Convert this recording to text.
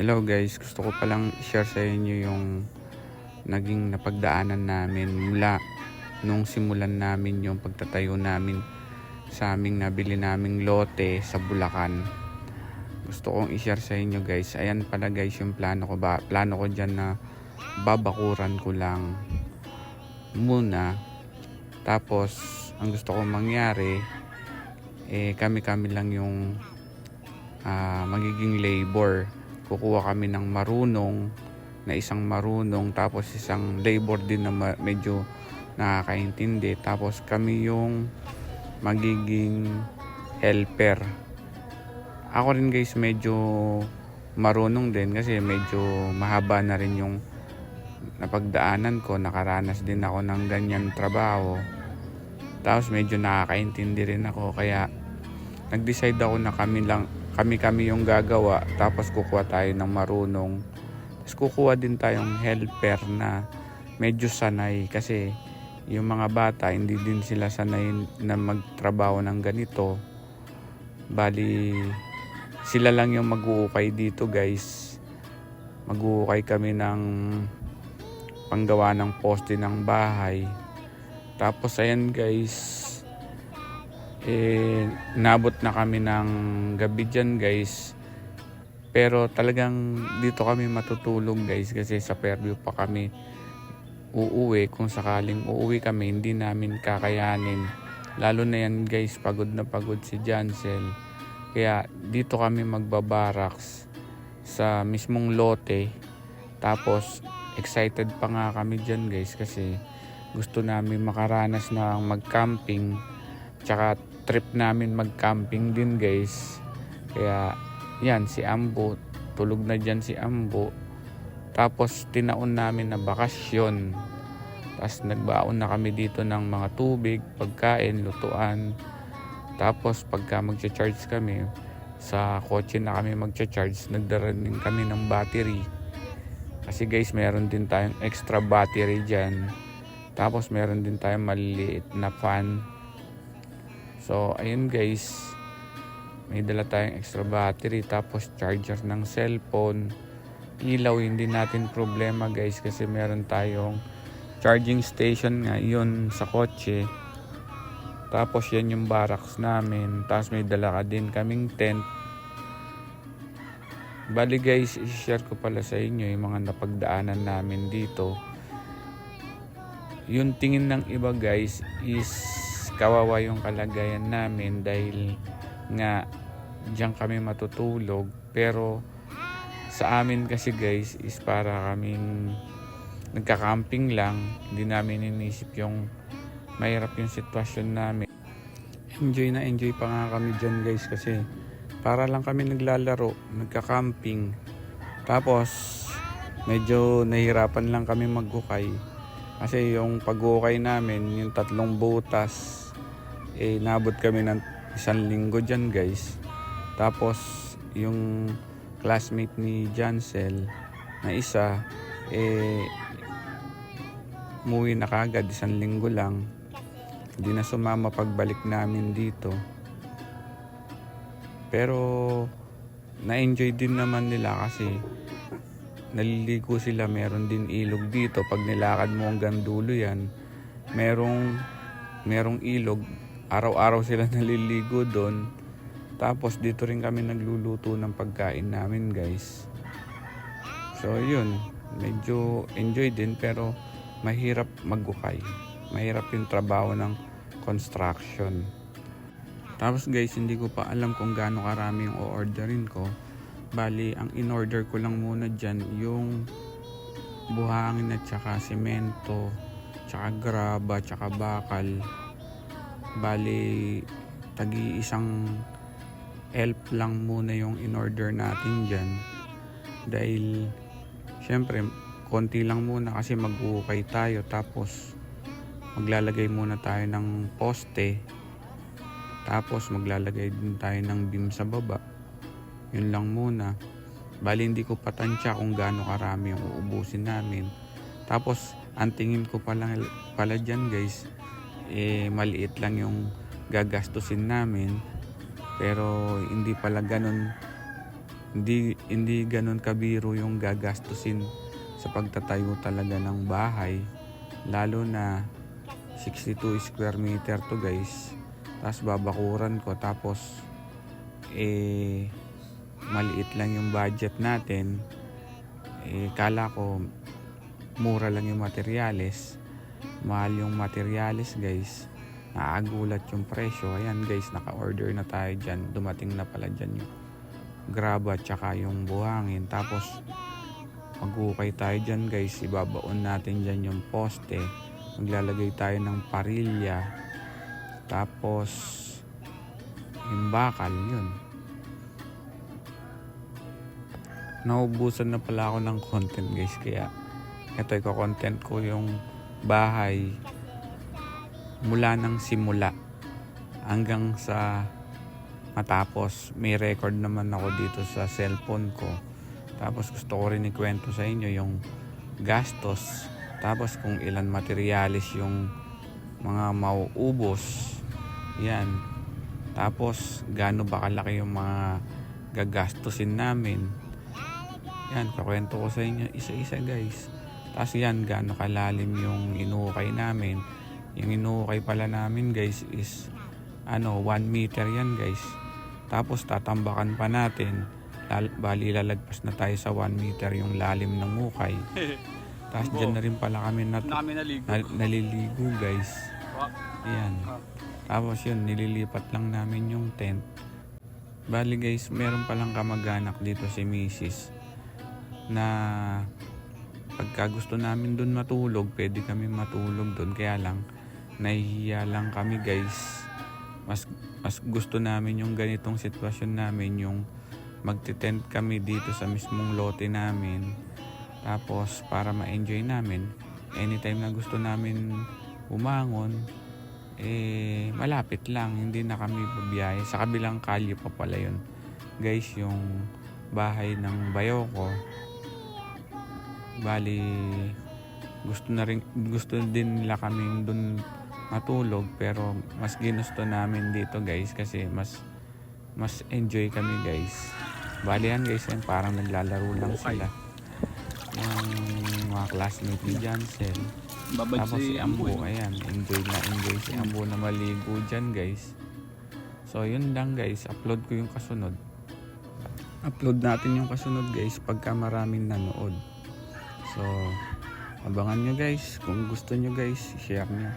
Hello guys, gusto ko palang i-share sa inyo yung naging napagdaanan namin mula nung simulan namin yung pagtatayo namin sa aming nabili naming lote sa Bulacan. Gusto kong i-share sa inyo guys. Ayan pala guys yung plano ko dyan na babakuran ko lang muna. Tapos ang gusto kong mangyari kami lang yung magiging labor. Kukuha kami ng isang marunong tapos isang labor din na medyo nakakaintindi, tapos kami yung magiging helper. Ako rin guys medyo marunong din kasi medyo mahaba na rin yung napagdaanan ko, nakaranas din ako ng ganyan trabaho, tapos medyo nakakaintindi rin ako, kaya nag-decide ako na kami yung gagawa, tapos kukuha tayo ng marunong, tapos kukuha din tayong helper na medyo sanay, kasi yung mga bata hindi din sila sanay na magtrabaho ng ganito. Bali sila lang yung mag-uukay dito guys. Mag-uukay kami ng panggawa ng poste ng bahay. Tapos ayan guys, nabot na kami ng gabi dyan guys, pero talagang dito kami matutulog guys kasi sa Fairview pa kami uuwi. Kung sakaling uuwi kami, hindi namin kakayanin, lalo na yan guys, pagod na pagod si Jansel, kaya dito kami magbabaraks sa mismong lote. Tapos excited pa nga kami dyan guys kasi gusto namin makaranas na mag-camping, tsaka trip namin mag-camping din guys. Kaya yan, si Ambo, tulog na dyan si Ambo. Tapos tinaon namin na bakasyon, tapos nagbaon na kami dito ng mga tubig, pagkain, lutuan. Tapos pagka magcha-charge kami sa kotse na kami magcha-charge, nagdala din kami ng battery kasi guys meron din tayong extra battery dyan. Tapos meron din tayong maliliit na fan. So ayun guys, may dala tayong extra battery, tapos charger ng cellphone. Ilaw hindi natin problema guys kasi meron tayong charging station ngayon sa kotse. Tapos yan yung barracks namin, tapos may dala ka din kaming tent. Bali guys, i-share ko pala sa inyo yung mga napagdaanan namin dito. Yung tingin ng iba guys is kawawa yung kalagayan namin dahil nga diyan kami matutulog, pero sa amin kasi guys is para kaming nagka-camping lang, hindi namin inisip yung mahirap yung sitwasyon namin. Enjoy pa nga kami dyan guys kasi para lang kami naglalaro, nagka-camping. Tapos medyo nahirapan lang kami maghukay kasi yung pag-ukay namin, yung 3 butas, nabot kami ng 1 linggo dyan guys. Tapos yung classmate ni Jansel na isa umuwi na kagad 1 linggo lang, hindi na sumama pagbalik namin dito. Pero na-enjoy din naman nila kasi naliligo sila, meron din ilog dito. Pag nilakad mo hanggang dulo yan, merong ilog, araw-araw sila naliligo doon. Tapos dito rin kami nagluluto ng pagkain namin guys. So yun, medyo enjoy din pero mahirap magukay. Mahirap yung trabaho ng construction. Tapos guys, hindi ko pa alam kung gaano karami yung o-orderin ko. Bali, ang in-order ko lang muna dyan yung buhangin at saka semento, tsaka graba, tsaka bakal. Bali, tagi-1 elf lang muna yung in-order natin dyan. Dahil, syempre, konti lang muna kasi mag-uukay tayo. Tapos, maglalagay muna tayo ng poste. Tapos, maglalagay din tayo ng beam sa baba. Yun lang muna. Bali, hindi ko patansya kung gaano karami yung uubusin namin. Tapos, ang tingin ko pala dyan guys, maliit lang yung gagastusin namin, pero hindi pala ganun hindi ganun kabiro yung gagastusin sa pagtatayo talaga ng bahay, lalo na 62 square meter to guys. Tapos babakuran ko, tapos maliit lang yung budget natin. Kala ko mura lang yung materyales, mahal yung materyales guys. Naagulat yung presyo. Ayan guys, naka-order na tayo dyan. Dumating na pala dyan yung graba tsaka yung buhangin. Tapos mag-ukay tayo dyan guys. Ibabaon natin dyan yung poste. Maglalagay tayo ng parilya. Tapos yung bakal, yun. Naubusan na pala ako ng content guys. Kaya ito, iko-content ko yung bahay mula ng simula hanggang sa matapos. May record naman ako dito sa cellphone ko. Tapos gusto ko rin ikwento sa inyo yung gastos. Tapos kung ilan materyales yung mga mauubos. Yan. Tapos gaano ba kalaki yung mga gagastusin namin. Yan, kakwento ko sa inyo isa-isa guys. Tapos yan, gaano kalalim yung inuukay namin. Yung inuukay pala namin guys is 1 meter yan guys. Tapos tatambakan pa natin. Bali lalagpas na tayo sa 1 meter yung lalim ng ukay. Tapos dyan na rin pala kami naliligo guys. Ayan. Tapos yun, nililipat lang namin yung tent. Bali guys, meron palang kamag-anak dito si Mrs. na pagka gusto namin dun matulog, pwede kami matulog dun. Kaya lang, nahihiya lang kami guys. Mas gusto namin yung ganitong sitwasyon namin, yung magte-tent kami dito sa mismong lote namin. Tapos para ma-enjoy namin, anytime na gusto namin umangon, malapit lang, hindi na kami babiyahe. Sa kabilang kalye pa pala yun guys, yung bahay ng bayo ko. Bali gusto din nila kaming dun matulog, pero mas ginusto namin dito guys kasi mas enjoy kami guys. Bali yan guys, yan, parang naglalaro lang sila yung mga classmate ni Jansel. Tapos si Ambo, ayan, enjoy si Ambo na maligo dyan guys. So yun lang guys, upload ko yung kasunod. Upload natin yung kasunod guys pagka maraming nanood. So abangan nyo guys, kung gusto nyo guys, share nyo.